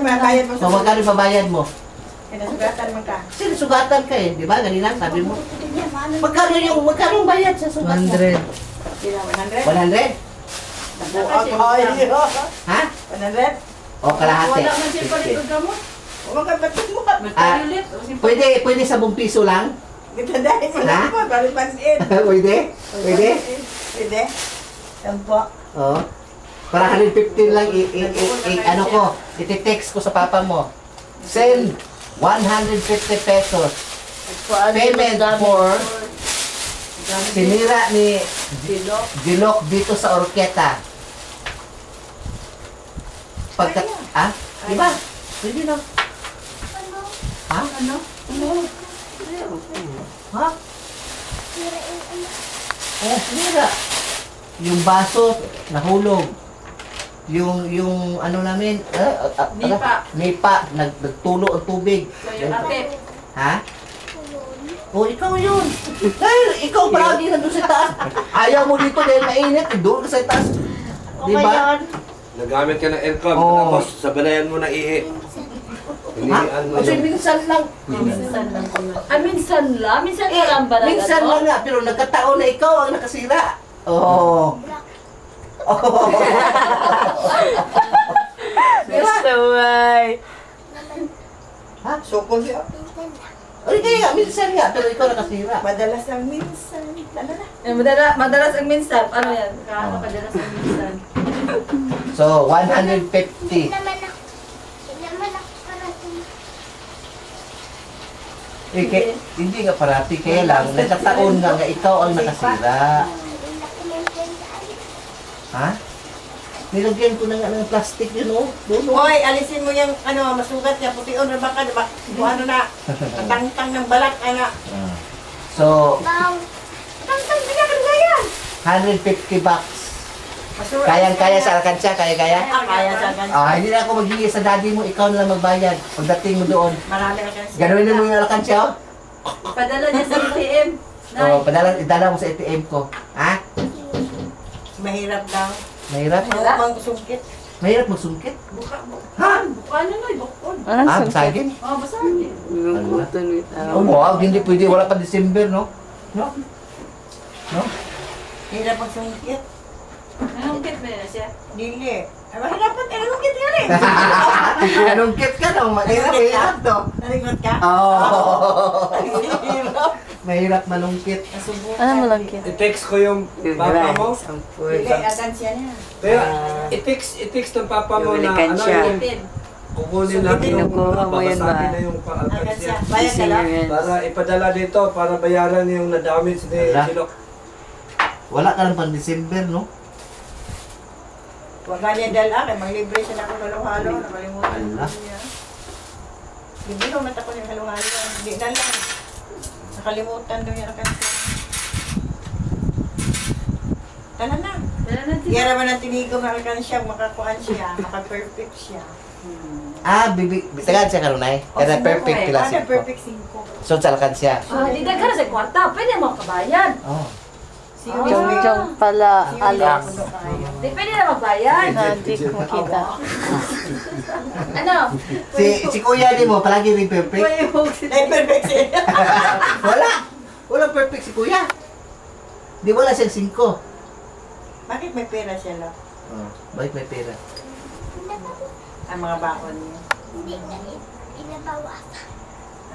mabayad mo. So, magkano babayad mo? Sinasugatan mo ka. Sinasugatan ka eh, di ba? Ganina, sabi mo. Magkano yung bayad sa sugat mo? 100. 100? Ha? 100? O, kalahati. Wala man siya palikod ka mo. Huwag ka ba't mo? Magkayulit. Pwede 10 piso lang? Gitandahin mo na po, balik pansin. Pwede? Pwede? Pwede? Yan po. Oo. Para 150 lang, ano ko, iti-text ko sa papa mo. Send 150 pesos. Payment for sinira ni Dilok dito sa Orqueta. Pagka, diba? Pwede na. Ha? Ano? Ha? Oh, sinira. Yung baso, nahulog. Yung ano namin, nipa, nagtulo ang tubig. So yung ate. Ha? Oh, ikaw yun. Dahil ikaw palagi nandun sa taas. Ayaw mo dito dahil mainit, doon ka sa taas. Diba? Nagamit ka ng aircon, Oo. tapos sabanayan mo na ihi. Ha? Inihian mo Kasi yun. minsan lang. Minsan lang. Minsan lang? Minsan lang ba? Minsan lang nga, pero nagkataon na ikaw ang nakasira. Oo. Oh. Gusto ay. Ha? Sukol siya. Ay, kaya nga, minsan nga, pero ikaw nakasira. Madalas ang minsan. Dala. Madalas ang minsan. Ano yan? Madalas ang minsan. So, 150. Hindi nga parati, kaya lang, nagkataon nga ikaw ang nakasira. Ha? Nilagyan ko na nga ng plastic yun, oh. Hoy, alisin mo yung masugat niya. Puti-on na baka, diba? Kung ano na, katang-tang ng balat, So, Katang-tang, pinakaganda yan. 150 bucks. Kayang-kaya sa alkansya, kaya-kaya? Kaya sa ganyan. Hindi na ako maghingi sa daddy mo, ikaw na lang magbayad. Pagdating mo doon. Marami na kasi. Gano'n mo yung alkansya, oh. Padala niya sa ATM. So, idala mo sa ATM ko. Ha? Mahirap daw. Mahirap? Mahirap sungkit. Mahirap magsungkit? Buka. Ha? Ano na? Bukod. Basagin? Oh, basagin. Oh, wow, hindi pwede. Wala pa December, no? No? No? Mahirap sungkit. Anong kit ba na siya? Dili. Ay, mahirap pa. Nalungkit ka rin. Nalungkit ka, no? Mahirap to. Nalingot ka? Oo. Mahirap. Mahirap malungkit. Ano malungkit? I-text ko yung papa mo. Dili, agan siya niya. Kaya, i-text ng papa mo na Lumilikan ano siya. yung kukunin lang yung Kinukuha mo yun babasagin ba? na yung Agan alkansya. siya. Bayan ka lang. Para ipadala dito, para bayaran yung na-damage ni Wala. Silok. Wala ka lang pang December, no? Huwag nga niya dala. Kaya mag-libre siya na kung halo-halo. Nakalimutan Ala. niya. Hindi ko mata ko yung halo-halo. Hindi na lang. Nakalimutan daw niya na kasi. Tala na. Dala natin. Kaya naman ang tinigong na alkansya, makakuhan siya, maka-perfect siya. Tagaan siya karunay. Kaya perfect Ano, klase ko. perfect 5. So, salkan siya. Di ka na sa kwarta. Pwede mo kabayan. Oh. Jong pala, Alex. Di pwede na magbayan. Hindi ko makita. Ano? Si kuya di mo, palagi rin perfect. Ay, perfect siya. Walang perfect si kuya. Di wala siyang 5. Bakit may pera siya lang? Oh, bakit may pera? Ang mga bakon niya.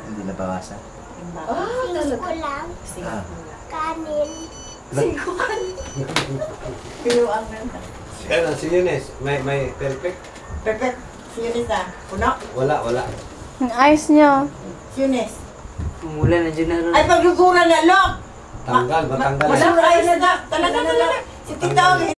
Hindi na bawasan. Yung bakon. talaga. Ah. Kanin. Pinuang na. Ano, si Yunes, may perfect? Perfect. Si Eunice na. Puno. Wala. Ang ayos niya. Si Eunice. Mula na dyan na Ay, pagluguran na, look! Matanggal. Wala ayos na. Talaga. Si Tita,